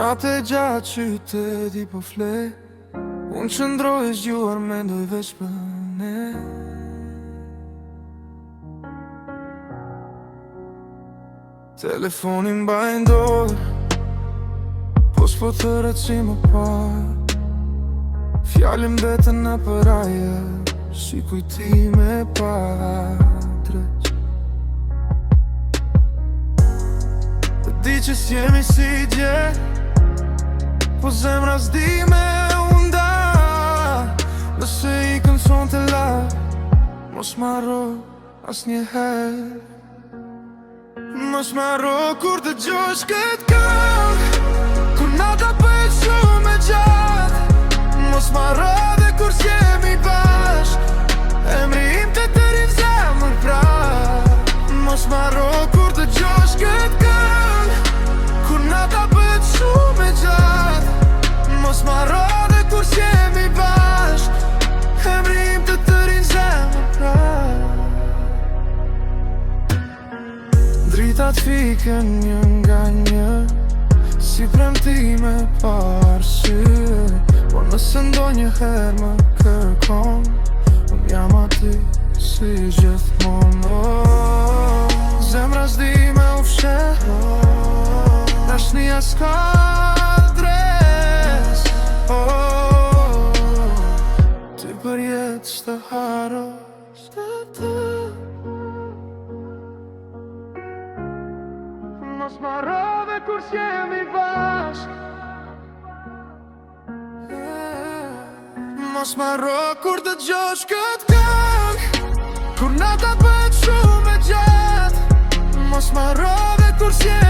Natë e gjatë qyteti po fle, unë qëndroj zgjuar mendoj veç për ne. Telefonin mbaj dorë, po s'po të reci më par. Fjallim betën në përaje, si kujtime patreq. Të di që s'jemi si dje, po zemra s'di me unda. Nëse i kënëson të la, mos marro as njëherë. Mos marro kur të gjosh këtë këngë, kur nata pëjt shumë e gjatë. Mos marro dhe kur s'jemi bashk, emri im të të rinë zemër pra. Mos marro kur të gjosh këtë këngë, kur nata pëjt shumë e gjatë. Mos marro dhe kur s'jemi bashk, emri im të të rinë zemër pra. Drita t'fiken një nga një, si premtime parësye. Por nëse ndonjëherë më kërkon, unë jam aty si gjithmonë. Zemra s'di me u fsheh, dashnia s'ka adres. Ty për jetë s'të haros të të. Mos marro dhe kur s'jemi bashk. Mos marro kur të gjosh këtë këngë, kur nata bëhet shumë e gjatë. Mos marro dhe kur s'jemi